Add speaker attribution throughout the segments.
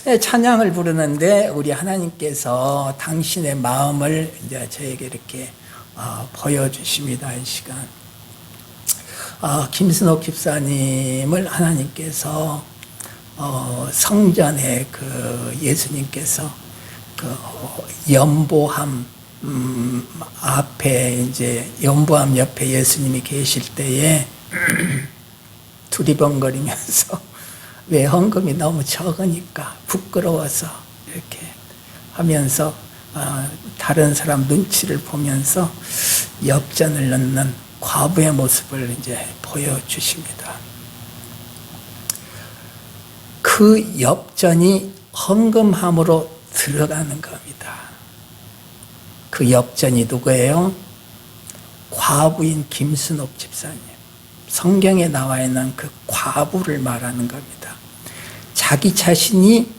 Speaker 1: 찬양을 부르는데 우리 하나님께서 당신의 마음을 이제 저에게 이렇게 보여주십니다. 이 시간. 김순옥 집사님을 하나님께서 성전에 그 예수님께서 그 연보함 앞에 이제 연보함 옆에 예수님이 계실 때에 두리번거리면서 왜 헌금이 너무 적으니까 부끄러워서 이렇게 하면서 다른 사람 눈치를 보면서 엽전을 넣는 과부의 모습을 이제 보여주십니다. 그 엽전이 헌금함으로 들어가는 겁니다. 그 엽전이 누구예요? 과부인 김순옥 집사님. 성경에 나와 있는 그 과부를 말하는 겁니다. 자기 자신이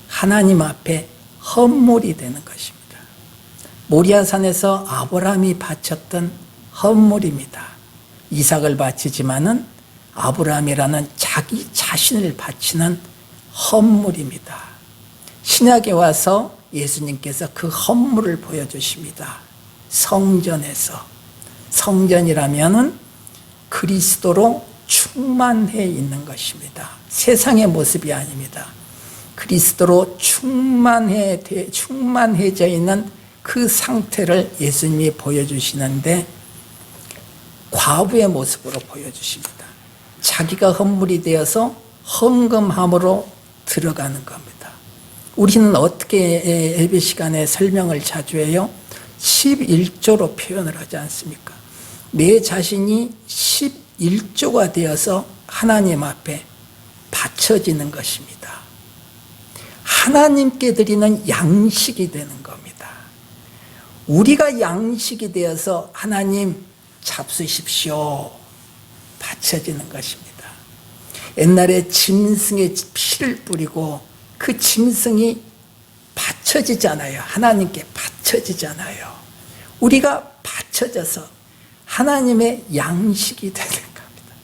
Speaker 1: 하나님 앞에 헌물이 되는 것입니다. 모리아산에서 아브라함이 바쳤던 헌물입니다. 이삭을 바치지만은 아브라함이라는 자기 자신을 바치는 헌물입니다. 신약에 와서 예수님께서 그 헌물을 보여주십니다. 성전에서. 성전이라면은 그리스도로 충만해 있는 것입니다. 세상의 모습이 아닙니다. 그리스도로 충만해져 있는 그 상태를 예수님이 보여주시는데 과부의 모습으로 보여주십니다. 자기가 헌물이 되어서 헌금함으로 들어가는 겁니다. 우리는 어떻게 예배 시간에 설명을 자주 해요? 11조로 표현을 하지 않습니까? 내 자신이 11조가 되어서 하나님 앞에 바쳐지는 것입니다. 하나님께 드리는 양식이 되는 겁니다. 우리가 양식이 되어서 하나님 잡수십시오. 바쳐지는 것입니다. 옛날에 짐승의 피를 뿌리고 그 짐승이 바쳐지잖아요. 하나님께 바쳐지잖아요. 우리가 바쳐져서 하나님의 양식이 되는 겁니다.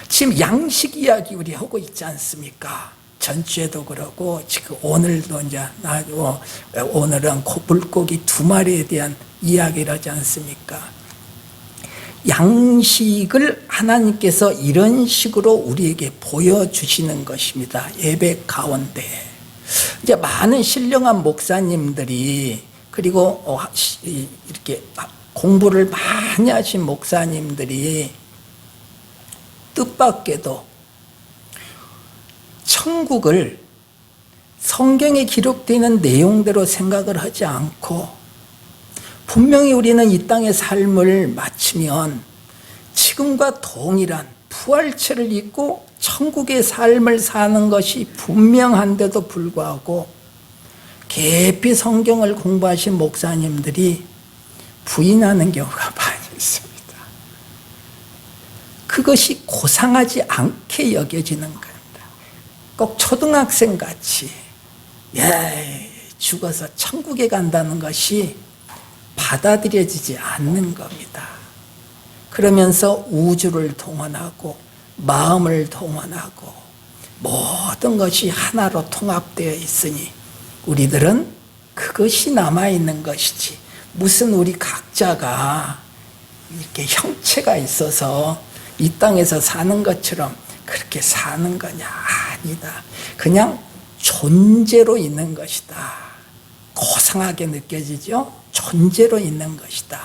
Speaker 1: 지금 양식 이야기 우리 하고 있지 않습니까? 전주에도 그러고 지금 오늘도 이제 오늘은 물고기 2마리에 대한 이야기를 하지 않습니까? 양식을 하나님께서 이런 식으로 우리에게 보여주시는 것입니다. 예배 가운데. 이제 많은 신령한 목사님들이 그리고 이렇게 공부를 많이 하신 목사님들이 뜻밖에도 천국을 성경에 기록되어 내용대로 생각을 하지 않고 분명히 우리는 이 땅의 삶을 마치면 지금과 동일한 부활체를 입고 천국의 삶을 사는 것이 분명한데도 불구하고 깊이 성경을 공부하신 목사님들이 부인하는 경우가 많이 있습니다. 그것이 고상하지 않게 여겨지는 겁니다. 꼭 초등학생 같이 죽어서 천국에 간다는 것이 받아들여지지 않는 겁니다. 그러면서 우주를 동원하고 마음을 동원하고 모든 것이 하나로 통합되어 있으니 우리들은 그것이 남아있는 것이지 무슨 우리 각자가 이렇게 형체가 있어서 이 땅에서 사는 것처럼 그렇게 사는 거냐? 아니다. 그냥 존재로 있는 것이다. 고상하게 느껴지죠? 존재로 있는 것이다.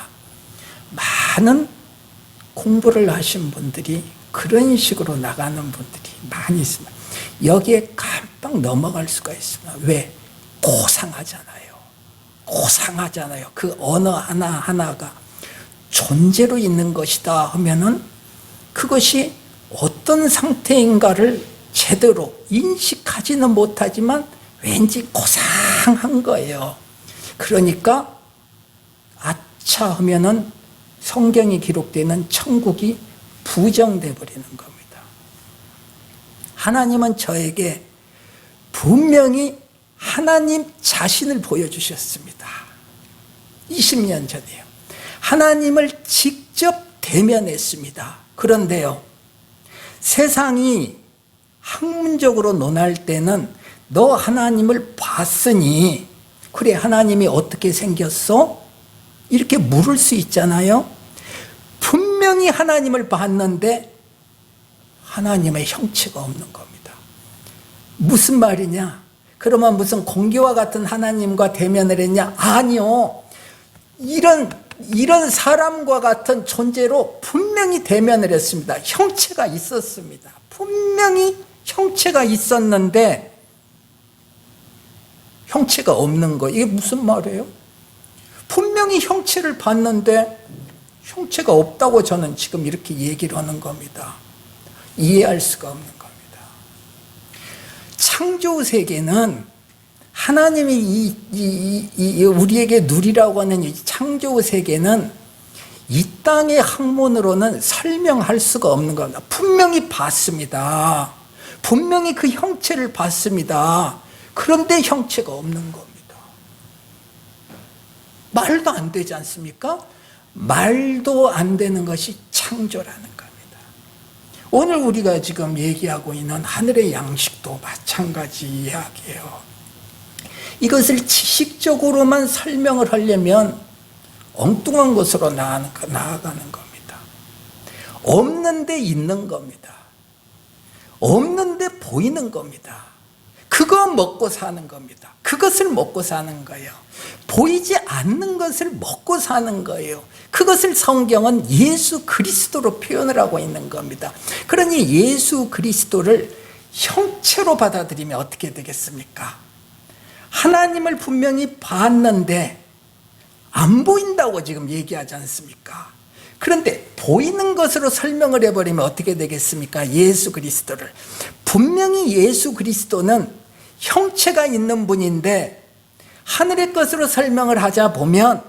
Speaker 1: 많은 공부를 하신 분들이 그런 식으로 나가는 분들이 많이 있습니다. 여기에 깜빡 넘어갈 수가 있습니다. 왜? 고상하잖아요. 고상하잖아요. 그 언어 하나하나가 존재로 있는 것이다 하면은 그것이 어떤 상태인가를 제대로 인식하지는 못하지만 왠지 고상한 거예요. 그러니까 아차 하면은 성경이 기록되는 천국이 부정돼 버리는 겁니다. 하나님은 저에게 분명히 하나님 자신을 보여주셨습니다. 20년 전에요. 하나님을 직접 대면했습니다. 그런데요, 세상이 학문적으로 논할 때는 너 하나님을 봤으니 그래 하나님이 어떻게 생겼어? 이렇게 물을 수 있잖아요. 분명히 하나님을 봤는데 하나님의 형체가 없는 겁니다. 무슨 말이냐? 그러면 무슨 공기와 같은 하나님과 대면을 했냐? 아니요. 이런 사람과 같은 존재로 분명히 대면을 했습니다. 형체가 있었습니다. 분명히 형체가 있었는데 형체가 없는 거. 이게 무슨 말이에요? 분명히 형체를 봤는데 형체가 없다고 저는 지금 이렇게 얘기를 하는 겁니다. 이해할 수가 없는 겁니다. 창조 세계는 하나님이 우리에게 누리라고 하는 이 창조 세계는 이 땅의 학문으로는 설명할 수가 없는 겁니다. 분명히 봤습니다. 분명히 그 형체를 봤습니다. 그런데 형체가 없는 겁니다. 말도 안 되지 않습니까? 말도 안 되는 것이 창조라는 겁니다. 오늘 우리가 지금 얘기하고 있는 하늘의 양식도 마찬가지 이야기예요. 이것을 지식적으로만 설명을 하려면 엉뚱한 것으로 나아가는 겁니다. 없는데 있는 겁니다. 없는데 보이는 겁니다. 그거 먹고 사는 겁니다. 그것을 먹고 사는 거예요. 보이지 않는 것을 먹고 사는 거예요. 그것을 성경은 예수 그리스도로 표현을 하고 있는 겁니다. 그러니 예수 그리스도를 형체로 받아들이면 어떻게 되겠습니까? 하나님을 분명히 봤는데 안 보인다고 지금 얘기하지 않습니까? 그런데 보이는 것으로 설명을 해버리면 어떻게 되겠습니까? 예수 그리스도를. 분명히 예수 그리스도는 형체가 있는 분인데 하늘의 것으로 설명을 하자 보면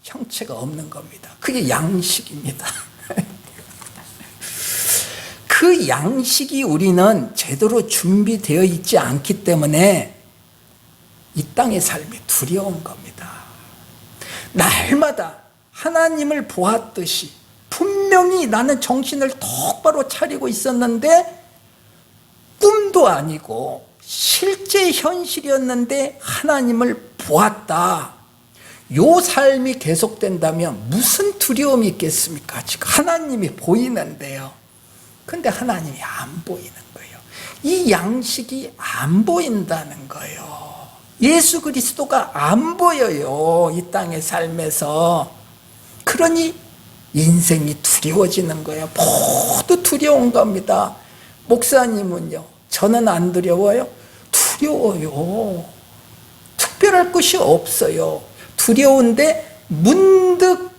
Speaker 1: 형체가 없는 겁니다. 그게 양식입니다. 그 양식이 우리는 제대로 준비되어 있지 않기 때문에 이 땅의 삶이 두려운 겁니다. 날마다 하나님을 보았듯이 분명히 나는 정신을 똑바로 차리고 있었는데 꿈도 아니고 실제 현실이었는데 하나님을 보았다. 요 삶이 계속된다면 무슨 두려움이 있겠습니까? 지금 하나님이 보이는데요. 근데 하나님이 안 보이는 거예요. 이 양식이 안 보인다는 거예요. 예수 그리스도가 안 보여요. 이 땅의 삶에서. 그러니 인생이 두려워지는 거예요. 모두 두려운 겁니다. 목사님은요? 저는 안 두려워요? 두려워요. 특별할 것이 없어요. 두려운데 문득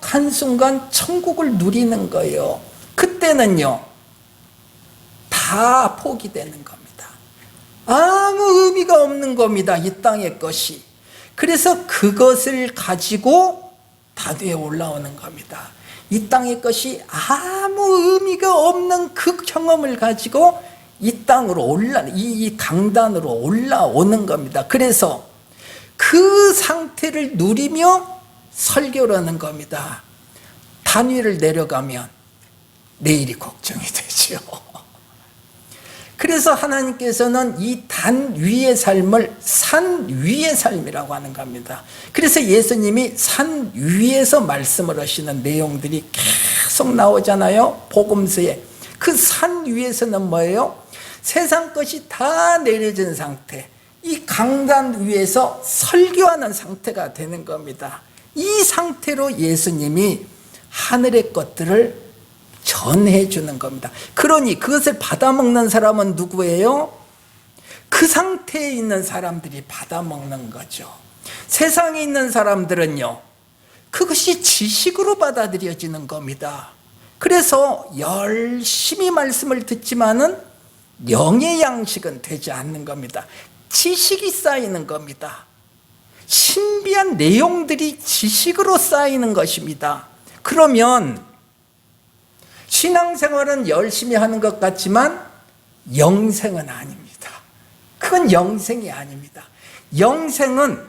Speaker 1: 한순간 천국을 누리는 거예요. 그때는요, 다 포기되는 겁니다. 아무 의미가 없는 겁니다. 이 땅의 것이. 그래서 그것을 가지고 다도에 올라오는 겁니다. 이 땅의 것이 아무 의미가 없는 그 경험을 가지고 이 땅으로 이 강단으로 올라오는 겁니다. 그래서 그 상태를 누리며 설교를 하는 겁니다. 단 위를 내려가면 내일이 걱정이 되죠. 그래서 하나님께서는 이 단 위의 삶을 산 위의 삶이라고 하는 겁니다. 그래서 예수님이 산 위에서 말씀을 하시는 내용들이 계속 나오잖아요. 복음서에. 그 산 위에서는 뭐예요? 세상 것이 다 내려진 상태. 이 강단 위에서 설교하는 상태가 되는 겁니다. 이 상태로 예수님이 하늘의 것들을 전해주는 겁니다. 그러니 그것을 받아먹는 사람은 누구예요? 그 상태에 있는 사람들이 받아먹는 거죠. 세상에 있는 사람들은요, 그것이 지식으로 받아들여지는 겁니다. 그래서 열심히 말씀을 듣지만은 영의 양식은 되지 않는 겁니다. 지식이 쌓이는 겁니다. 신비한 내용들이 지식으로 쌓이는 것입니다. 그러면 신앙생활은 열심히 하는 것 같지만 영생은 아닙니다. 그건 영생이 아닙니다. 영생은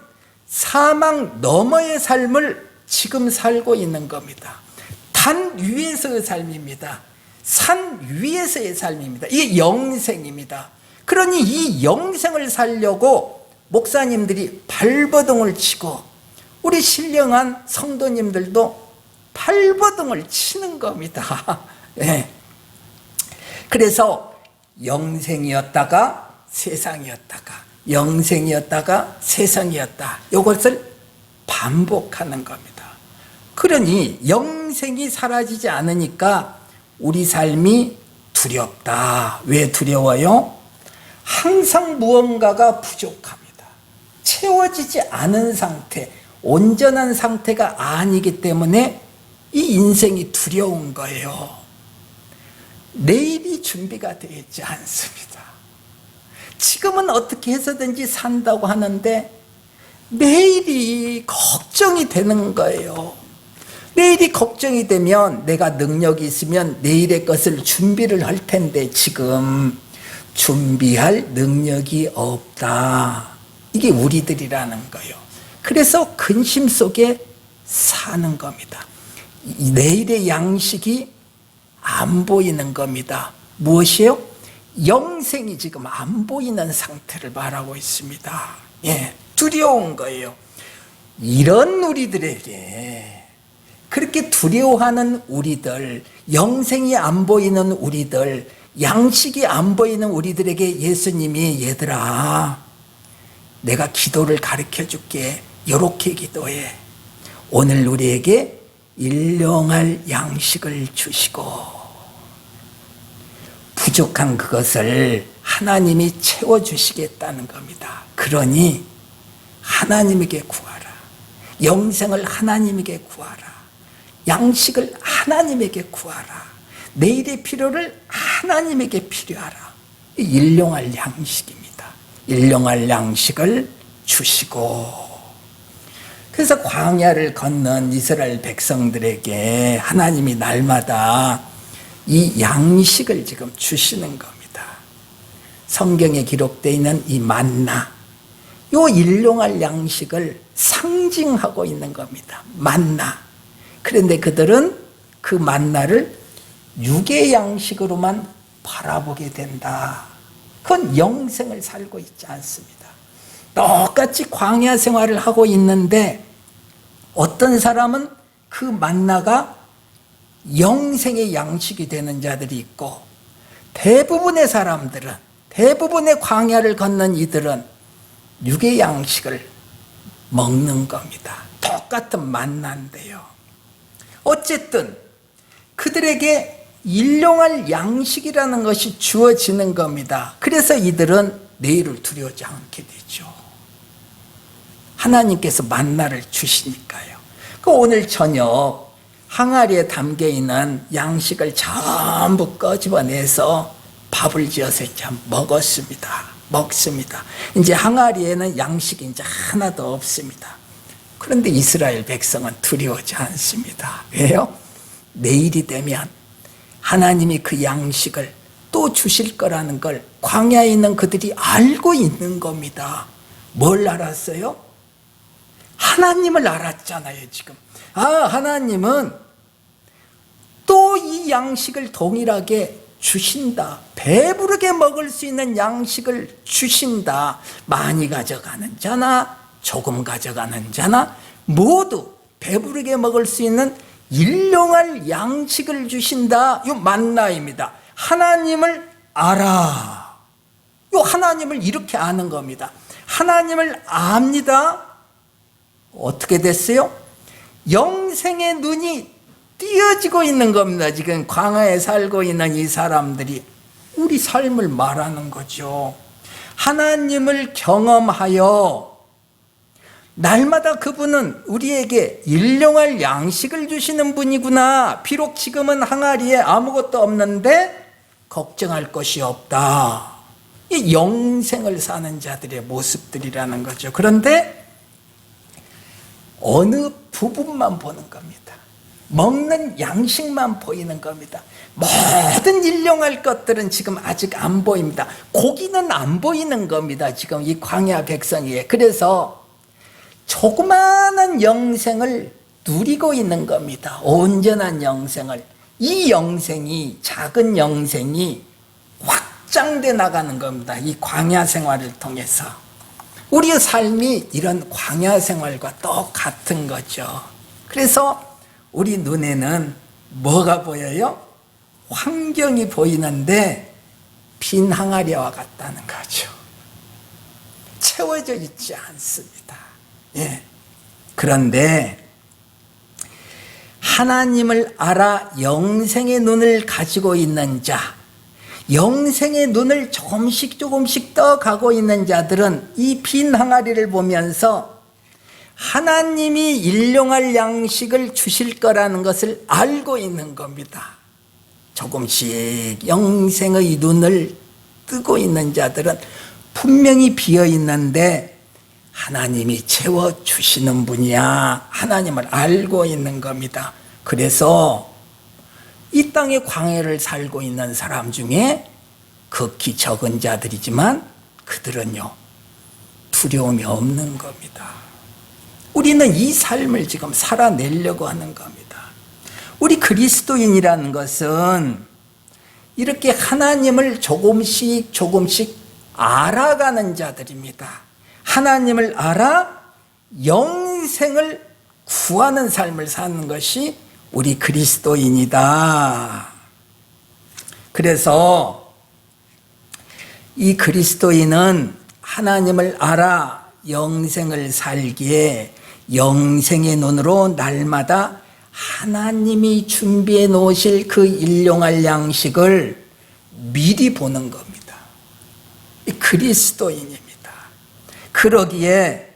Speaker 1: 사망 너머의 삶을 지금 살고 있는 겁니다. 단 위에서의 삶입니다. 산 위에서의 삶입니다. 이게 영생입니다. 그러니 이 영생을 살려고 목사님들이 발버둥을 치고 우리 신령한 성도님들도 발버둥을 치는 겁니다. 네. 그래서 영생이었다가 세상이었다가 영생이었다가 세상이었다. 이것을 반복하는 겁니다. 그러니 영생이 사라지지 않으니까 우리 삶이 두렵다. 왜 두려워요? 항상 무언가가 부족합니다. 채워지지 않은 상태, 온전한 상태가 아니기 때문에 이 인생이 두려운 거예요. 내일이 준비가 되어 있지 않습니다. 지금은 어떻게 해서든지 산다고 하는데 내일이 걱정이 되는 거예요. 내일이 걱정이 되면 내가 능력이 있으면 내일의 것을 준비를 할 텐데 지금 준비할 능력이 없다. 이게 우리들이라는 거예요. 그래서 근심 속에 사는 겁니다. 내일의 양식이 안 보이는 겁니다. 무엇이요? 영생이 지금 안 보이는 상태를 말하고 있습니다. 예, 두려운 거예요. 이런 우리들에게, 그렇게 두려워하는 우리들, 영생이 안 보이는 우리들, 양식이 안 보이는 우리들에게 예수님이 얘들아, 내가 기도를 가르쳐 줄게. 이렇게 기도해. 오늘 우리에게 일용할 양식을 주시고 부족한 그것을 하나님이 채워주시겠다는 겁니다. 그러니 하나님에게 구하라. 영생을 하나님에게 구하라. 양식을 하나님에게 구하라. 내일의 필요를 하나님에게 필요하라. 일용할 양식입니다. 일용할 양식을 주시고, 그래서 광야를 건넌 이스라엘 백성들에게 하나님이 날마다 이 양식을 지금 주시는 겁니다. 성경에 기록되어 있는 이 만나, 요 일용할 양식을 상징하고 있는 겁니다. 만나. 그런데 그들은 그 만나를 육의 양식으로만 바라보게 된다. 그건 영생을 살고 있지 않습니다. 똑같이 광야 생활을 하고 있는데 어떤 사람은 그 만나가 영생의 양식이 되는 자들이 있고, 대부분의 사람들은, 대부분의 광야를 걷는 이들은 육의 양식을 먹는 겁니다. 똑같은 만나인데요. 어쨌든 그들에게 일용할 양식이라는 것이 주어지는 겁니다. 그래서 이들은 내일을 두려워하지 않게 되죠. 하나님께서 만나를 주시니까요. 그 오늘 저녁 항아리에 담겨 있는 양식을 전부 꺼집어내서 밥을 지어서 먹습니다. 이제 항아리에는 양식이 이제 하나도 없습니다. 그런데 이스라엘 백성은 두려워하지 않습니다. 왜요? 내일이 되면 하나님이 그 양식을 또 주실 거라는 걸 광야에 있는 그들이 알고 있는 겁니다. 뭘 알았어요? 하나님을 알았잖아요, 지금. 하나님은 또 이 양식을 동일하게 주신다. 배부르게 먹을 수 있는 양식을 주신다. 많이 가져가는 자나 조금 가져가는 자나 모두 배부르게 먹을 수 있는 일용할 양식을 주신다. 이 만나입니다. 하나님을 알아. 이 하나님을 이렇게 아는 겁니다. 하나님을 압니다. 어떻게 됐어요? 영생의 눈이 띄어지고 있는 겁니다. 지금 광야에 살고 있는 이 사람들이 우리 삶을 말하는 거죠. 하나님을 경험하여 날마다 그분은 우리에게 일용할 양식을 주시는 분이구나. 비록 지금은 항아리에 아무것도 없는데 걱정할 것이 없다. 이 영생을 사는 자들의 모습들이라는 거죠. 그런데 어느 부분만 보는 겁니다. 먹는 양식만 보이는 겁니다. 모든 일용할 것들은 지금 아직 안 보입니다. 고기는 안 보이는 겁니다. 지금 이 광야 백성이에요. 그래서 조그마한 영생을 누리고 있는 겁니다. 온전한 영생을. 이 영생이, 작은 영생이 확 확장돼 나가는 겁니다. 이 광야 생활을 통해서. 우리의 삶이 이런 광야 생활과 똑같은 거죠. 그래서 우리 눈에는 뭐가 보여요? 환경이 보이는데 빈 항아리와 같다는 거죠. 채워져 있지 않습니다. 예. 그런데 하나님을 알아 영생의 눈을 가지고 있는 자, 영생의 눈을 조금씩 떠가고 있는 자들은 이 빈 항아리를 보면서 하나님이 일용할 양식을 주실 거라는 것을 알고 있는 겁니다. 조금씩 영생의 눈을 뜨고 있는 자들은 분명히 비어 있는데 하나님이 채워주시는 분이야 하나님을 알고 있는 겁니다. 그래서 이 땅의 광야를 살고 있는 사람 중에 극히 적은 자들이지만 그들은요 두려움이 없는 겁니다. 우리는 이 삶을 지금 살아내려고 하는 겁니다. 우리 그리스도인이라는 것은 이렇게 하나님을 조금씩 알아가는 자들입니다. 하나님을 알아 영생을 구하는 삶을 사는 것이 우리 그리스도인이다. 그래서 이 그리스도인은 하나님을 알아 영생을 살기에 영생의 눈으로 날마다 하나님이 준비해 놓으실 그 일용할 양식을 미리 보는 겁니다. 이 그리스도인입니다. 그러기에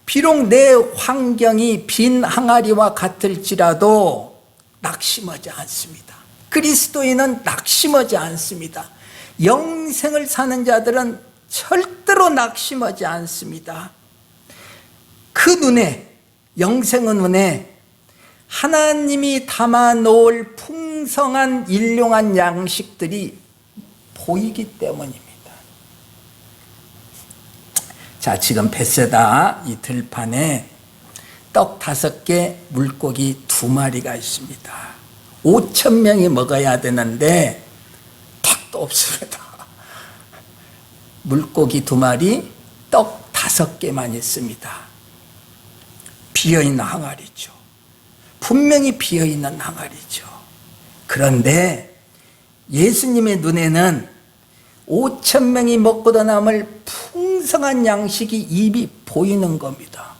Speaker 1: 비록 내 환경이 빈 항아리와 같을지라도 낙심하지 않습니다. 그리스도인은 낙심하지 않습니다. 영생을 사는 자들은 절대로 낙심하지 않습니다. 그 눈에, 영생의 눈에 하나님이 담아 놓을 풍성한 일용한 양식들이 보이기 때문입니다. 자, 지금 벳세다 이 들판에 떡 5개, 물고기 2마리가 있습니다. 5,000명이 먹어야 되는데 떡도 없습니다. 물고기 2마리, 떡 5개만 있습니다. 비어있는 항아리죠. 분명히 비어있는 항아리죠. 그런데 예수님의 눈에는 5,000명이 먹고도 남을 풍성한 양식이 이미 보이는 겁니다.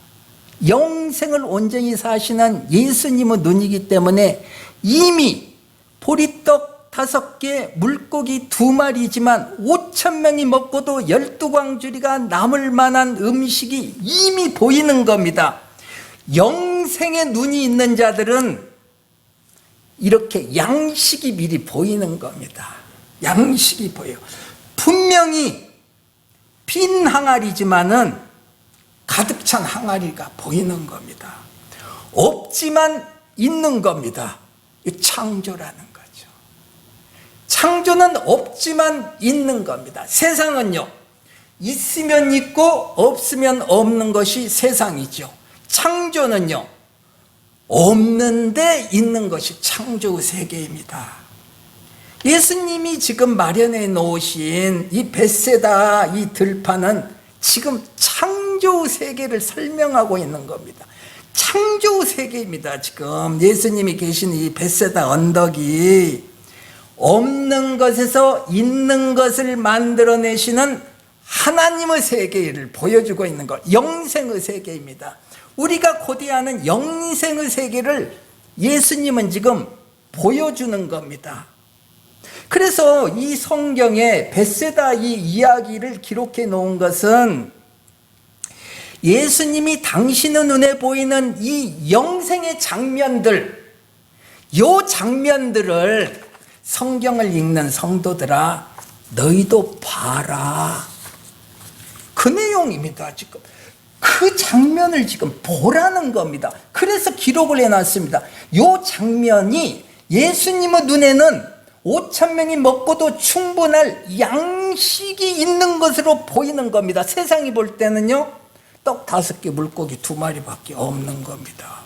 Speaker 1: 영생을 온전히 사시는 예수님의 눈이기 때문에 이미 보리떡 5개, 물고기 2마리지만 5,000명이 먹고도 12광주리가 남을 만한 음식이 이미 보이는 겁니다. 영생의 눈이 있는 자들은 이렇게 양식이 미리 보이는 겁니다. 양식이 보여요. 분명히 빈 항아리지만은 가득 찬 항아리가 보이는 겁니다. 없지만 있는 겁니다. 이 창조라는 거죠. 창조는 없지만 있는 겁니다. 세상은요, 있으면 있고 없으면 없는 것이 세상이죠. 창조는요, 없는데 있는 것이 창조 세계입니다. 예수님이 지금 마련해 놓으신 이 벳세다 이 들판은 지금 창조 세계를 설명하고 있는 겁니다. 창조 세계입니다. 지금 예수님이 계신 이 벳세다 언덕이 없는 것에서 있는 것을 만들어내시는 하나님의 세계를 보여주고 있는 것, 영생의 세계입니다. 우리가 고대하는 영생의 세계를 예수님은 지금 보여주는 겁니다. 그래서 이 성경에 벳세다 이 이야기를 기록해 놓은 것은 예수님이 당신의 눈에 보이는 이 영생의 장면들, 이 장면들을 성경을 읽는 성도들아 너희도 봐라, 그 내용입니다. 지금 그 장면을 지금 보라는 겁니다. 그래서 기록을 해놨습니다. 이 장면이 예수님의 눈에는 5,000명이 먹고도 충분할 양식이 있는 것으로 보이는 겁니다. 세상이 볼 때는요, 떡 5개, 물고기 2마리밖에 없는 겁니다.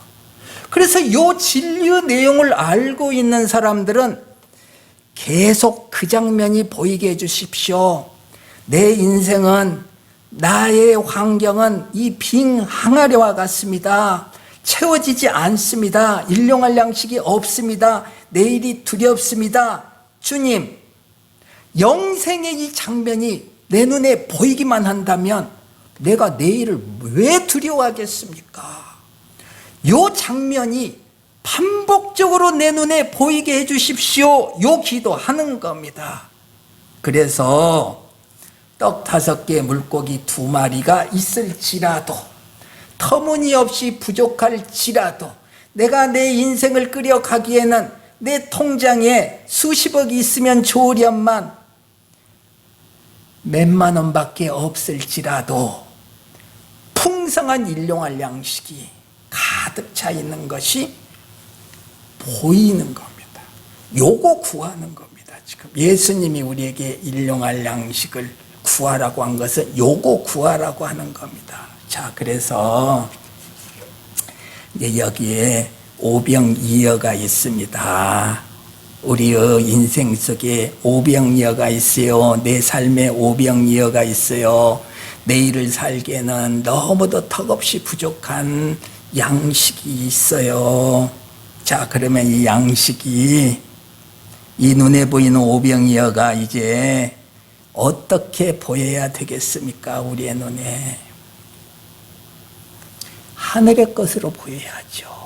Speaker 1: 그래서 이 진리의 내용을 알고 있는 사람들은 계속 그 장면이 보이게 해주십시오. 내 인생은, 나의 환경은 이 빈 항아리와 같습니다. 채워지지 않습니다. 일용할 양식이 없습니다. 내일이 두렵습니다. 주님, 영생의 이 장면이 내 눈에 보이기만 한다면 내가 내일을 왜 두려워하겠습니까? 이 장면이 반복적으로 내 눈에 보이게 해주십시오. 요 기도하는 겁니다. 그래서 떡 5개, 물고기 2마리가 있을지라도, 터무니없이 부족할지라도, 내가 내 인생을 끓여가기에는 내 통장에 수십억이 있으면 좋으련만 몇만 원밖에 없을지라도 풍성한 일용할 양식이 가득 차 있는 것이 보이는 겁니다. 요거 구하는 겁니다. 지금 예수님이 우리에게 일용할 양식을 구하라고 한 것은 요거 구하라고 하는 겁니다. 자, 그래서 이제 여기에 오병이어가 있습니다. 우리의 인생 속에 오병이어가 있어요. 내 삶에 오병이어가 있어요. 내일을 살기에는 너무도 턱없이 부족한 양식이 있어요. 자, 그러면 이 양식이, 이 눈에 보이는 오병이어가 이제 어떻게 보여야 되겠습니까? 우리의 눈에 하늘의 것으로 보여야죠.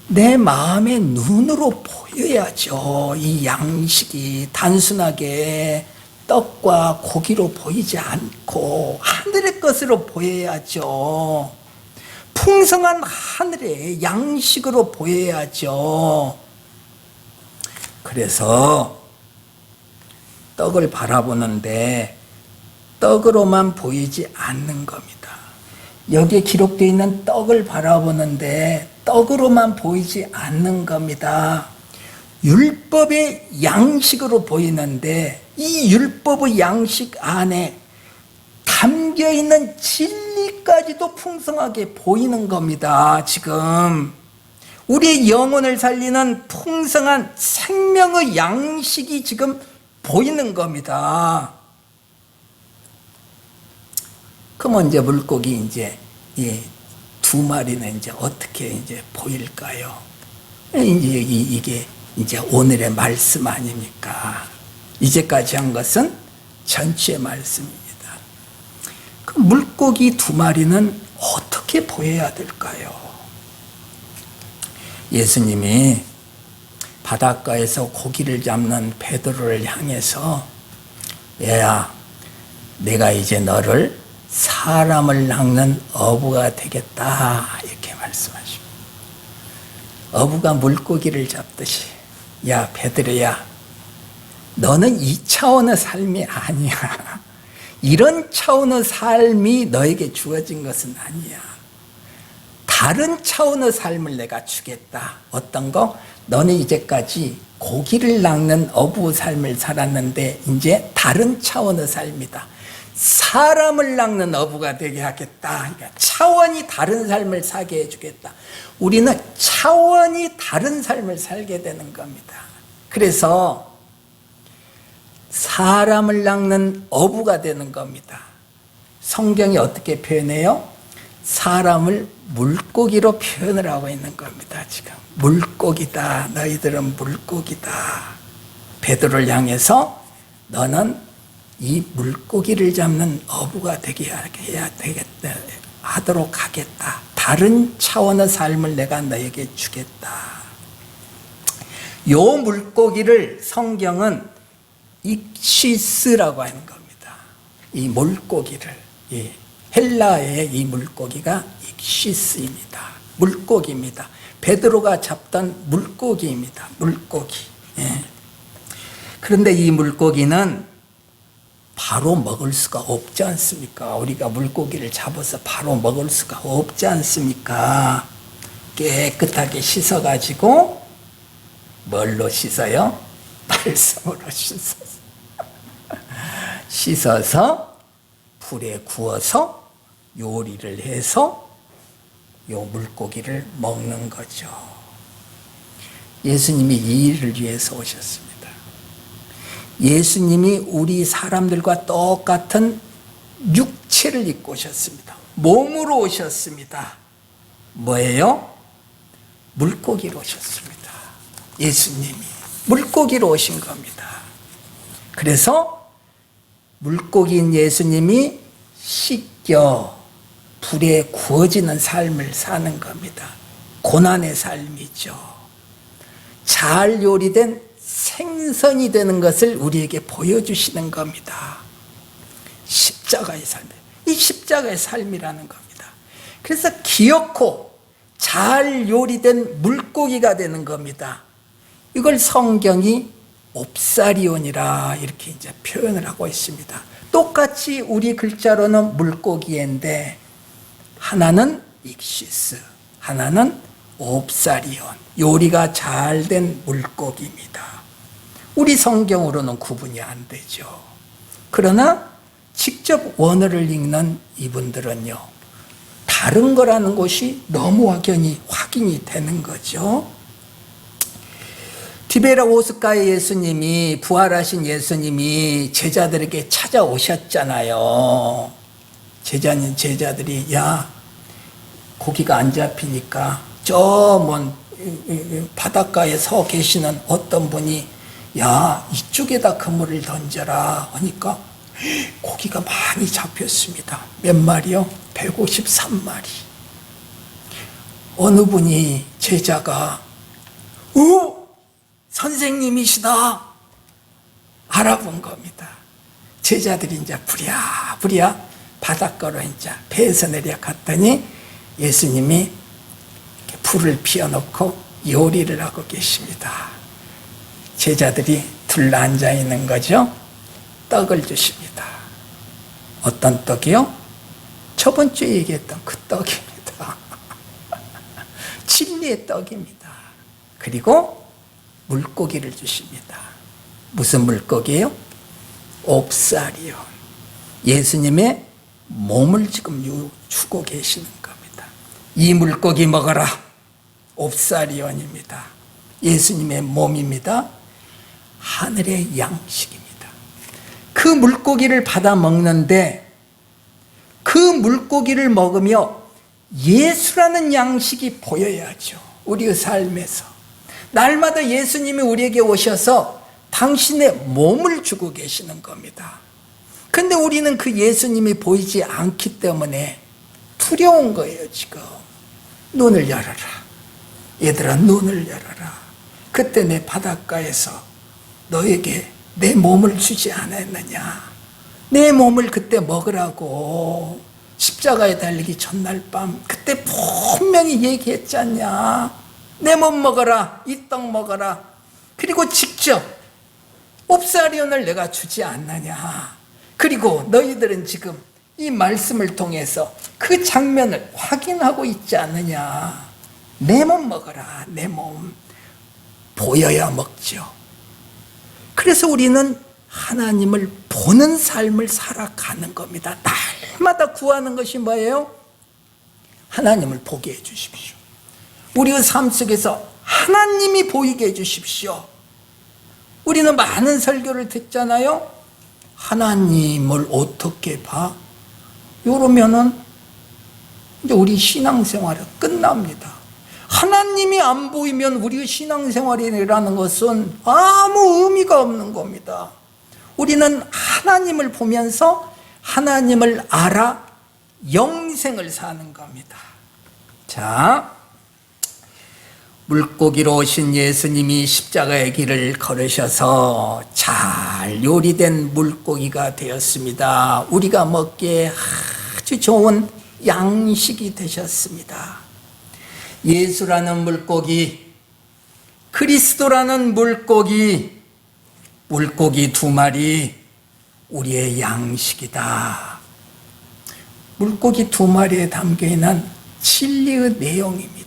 Speaker 1: 내 마음의 눈으로 보여야죠. 이 양식이 단순하게 떡과 고기로 보이지 않고 하늘의 것으로 보여야죠. 풍성한 하늘의 양식으로 보여야죠. 그래서 떡을 바라보는데 떡으로만 보이지 않는 겁니다. 여기에 기록되어 있는 떡을 바라보는데 떡으로만 보이지 않는 겁니다. 율법의 양식으로 보이는데 이 율법의 양식 안에 담겨있는 진리까지도 풍성하게 보이는 겁니다. 지금 우리의 영혼을 살리는 풍성한 생명의 양식이 지금 보이는 겁니다. 그럼 이제 물고기 이제 이 2마리는 이제 어떻게 이제 보일까요? 이제 이게 이제 오늘의 말씀 아닙니까? 이제까지 한 것은 전체의 말씀입니다. 그 물고기 2마리는 어떻게 보여야 될까요? 예수님이 바닷가에서 고기를 잡는 베드로를 향해서, 얘야, 내가 이제 너를 사람을 낚는 어부가 되겠다, 이렇게 말씀하십니다. 어부가 물고기를 잡듯이, 야 베드로야, 너는 이 차원의 삶이 아니야. 이런 차원의 삶이 너에게 주어진 것은 아니야. 다른 차원의 삶을 내가 주겠다. 어떤 거? 너는 이제까지 고기를 낚는 어부 삶을 살았는데 이제 다른 차원의 삶이다. 사람을 낚는 어부가 되게 하겠다. 그러니까 차원이 다른 삶을 살게 해주겠다. 우리는 차원이 다른 삶을 살게 되는 겁니다. 그래서 사람을 낚는 어부가 되는 겁니다. 성경이 어떻게 표현해요? 사람을 물고기로 표현을 하고 있는 겁니다. 지금 물고기다. 너희들은 물고기다. 베드로를 향해서 너는 이 물고기를 잡는 어부가 되게 해야 되겠다, 하도록 하겠다. 다른 차원의 삶을 내가 너에게 주겠다. 요 물고기를 성경은 익시스라고 하는 겁니다. 이 물고기를, 헬라어의 이 물고기가 익시스입니다. 물고기입니다. 베드로가 잡던 물고기입니다. 물고기. 그런데 이 물고기는 바로 먹을 수가 없지 않습니까? 우리가 물고기를 잡아서 바로 먹을 수가 없지 않습니까? 깨끗하게 씻어가지고 뭘로 씻어요? 말씀으로 씻어서 불에 구워서 요리를 해서 요 물고기를 먹는 거죠. 예수님이 이 일을 위해서 오셨습니다. 예수님이 우리 사람들과 똑같은 육체를 입고 오셨습니다. 몸으로 오셨습니다. 뭐예요? 물고기로 오셨습니다. 예수님이 물고기로 오신 겁니다. 그래서 물고기인 예수님이 씻겨 불에 구워지는 삶을 사는 겁니다. 고난의 삶이죠. 잘 요리된 생선이 되는 것을 우리에게 보여주시는 겁니다. 십자가의 삶, 이 십자가의 삶이라는 겁니다. 그래서 귀엽고 잘 요리된 물고기가 되는 겁니다. 이걸 성경이 옵사리온이라 이렇게 이제 표현을 하고 있습니다. 똑같이 우리 글자로는 물고기인데 하나는 익시스, 하나는 옵사리온, 요리가 잘 된 물고기입니다. 우리 성경으로는 구분이 안 되죠. 그러나 직접 원어를 읽는 이분들은요, 다른 거라는 것이 너무 확인이 되는 거죠. 디베라오스가의 예수님이, 부활하신 예수님이 제자들에게 찾아오셨잖아요. 제자들이 야, 고기가 안 잡히니까 저 먼 바닷가에 서 계시는 어떤 분이 야, 이쪽에다 그물을 던져라 하니까 고기가 많이 잡혔습니다. 몇 마리요? 153마리. 어느 분이 제자가 선생님이시다 알아본 겁니다. 제자들이 이제 부랴부랴 바닷가로 이제 배에서 내려갔더니 예수님이 이렇게 불을 피워놓고 요리를 하고 계십니다. 제자들이 둘러앉아 있는 거죠. 떡을 주십니다. 어떤 떡이요? 저번 주에 얘기했던 그 떡입니다. 진리의 떡입니다. 그리고 물고기를 주십니다. 무슨 물고기예요? 옵사리온. 예수님의 몸을 지금 주고 계시는 겁니다. 이 물고기 먹어라. 옵사리온입니다. 예수님의 몸입니다. 하늘의 양식입니다. 그 물고기를 받아 먹는데 그 물고기를 먹으며 예수라는 양식이 보여야죠. 우리의 삶에서. 날마다 예수님이 우리에게 오셔서 당신의 몸을 주고 계시는 겁니다. 근데 우리는 그 예수님이 보이지 않기 때문에 두려운 거예요, 지금. 눈을 열어라. 얘들아, 눈을 열어라. 그때 내 바닷가에서 너에게 내 몸을 주지 않았느냐. 내 몸을 그때 먹으라고 십자가에 달리기 전날 밤 그때 분명히 얘기했지 않냐. 내 몸 먹어라. 이 떡 먹어라. 그리고 직접 옵사리온을 내가 주지 않느냐. 그리고 너희들은 지금 이 말씀을 통해서 그 장면을 확인하고 있지 않느냐. 내 몸 먹어라. 내 몸. 보여야 먹죠. 그래서 우리는 하나님을 보는 삶을 살아가는 겁니다. 날마다 구하는 것이 뭐예요? 하나님을 보게 해 주십시오. 우리의 삶 속에서 하나님이 보이게 해 주십시오. 우리는 많은 설교를 듣잖아요. 하나님을 어떻게 봐? 이러면은 이제 우리 신앙생활은 끝납니다. 하나님이 안 보이면 우리의 신앙생활이라는 것은 아무 의미가 없는 겁니다. 우리는 하나님을 보면서 하나님을 알아 영생을 사는 겁니다. 자, 물고기로 오신 예수님이 십자가의 길을 걸으셔서 잘 요리된 물고기가 되었습니다. 우리가 먹기에 아주 좋은 양식이 되셨습니다. 예수라는 물고기, 그리스도라는 물고기, 물고기 2마리, 우리의 양식이다. 물고기 2마리에 담겨있는 진리의 내용입니다.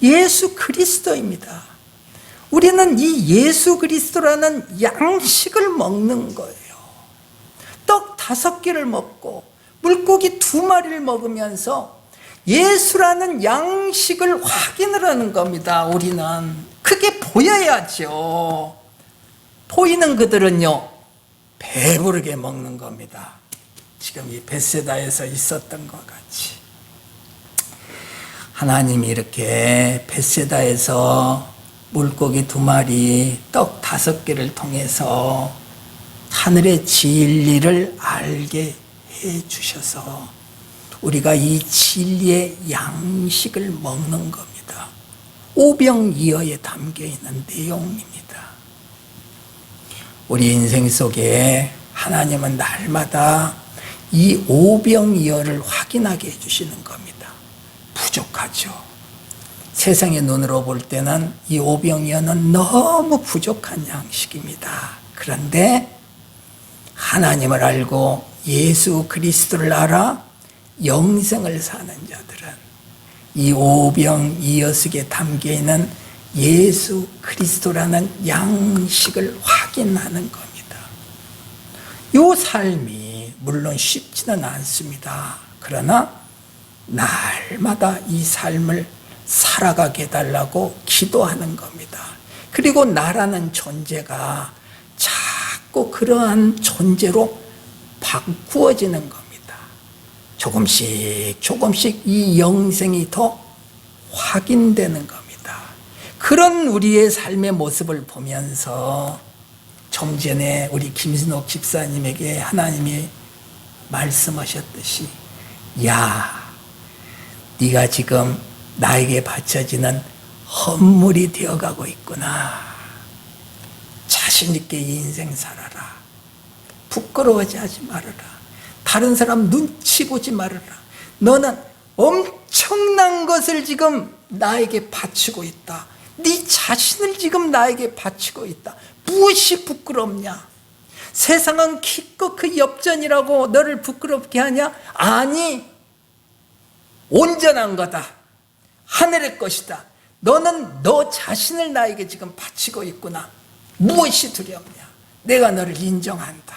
Speaker 1: 예수 그리스도입니다. 우리는 이 예수 그리스도라는 양식을 먹는 거예요. 떡 5개를 먹고 물고기 2마리를 먹으면서 예수라는 양식을 확인을 하는 겁니다. 우리는 그게 보여야죠. 보이는 그들은요, 배부르게 먹는 겁니다. 지금 이 벳세다에서 있었던 것 같이. 하나님이 이렇게 벳세다에서 물고기 2마리, 떡 5개를 통해서 하늘의 진리를 알게 해 주셔서 우리가 이 진리의 양식을 먹는 겁니다. 오병이어에 담겨 있는 내용입니다. 우리 인생 속에 하나님은 날마다 이 오병이어를 확인하게 해주시는 겁니다. 부족하죠. 세상의 눈으로 볼 때는 이 오병이어는 너무 부족한 양식입니다. 그런데 하나님을 알고 예수 그리스도를 알아 영생을 사는 자들은 이 오병이어 속에 담겨있는 예수 그리스도라는 양식을 확인하는 겁니다. 이 삶이 물론 쉽지는 않습니다. 그러나 날마다 이 삶을 살아가게 해달라고 기도하는 겁니다. 그리고 나라는 존재가 자꾸 그러한 존재로 바꾸어지는 겁니다. 조금씩 이 영생이 더 확인되는 겁니다. 그런 우리의 삶의 모습을 보면서 좀 전에 우리 김신옥 집사님에게 하나님이 말씀하셨듯이, 야, 네가 지금 나에게 바쳐지는 헌물이 되어가고 있구나. 자신 있게 이 인생 살아라. 부끄러워하지 말아라. 다른 사람 눈치 보지 말아라. 너는 엄청난 것을 지금 나에게 바치고 있다. 네 자신을 지금 나에게 바치고 있다. 무엇이 부끄럽냐? 세상은 기껏 그 엽전이라고 너를 부끄럽게 하냐? 아니, 온전한 거다. 하늘의 것이다. 너는 너 자신을 나에게 지금 바치고 있구나. 무엇이 두렵냐? 내가 너를 인정한다.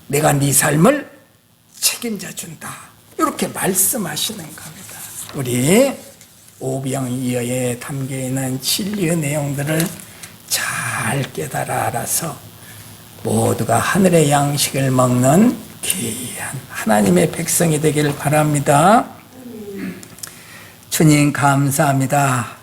Speaker 1: 내가 네 삶을 책임져 준다. 이렇게 말씀하시는 겁니다. 우리 오병이어에 담겨있는 진리의 내용들을 잘 깨달아 알아서 모두가 하늘의 양식을 먹는 귀한 하나님의 백성이 되기를 바랍니다. 주님 감사합니다.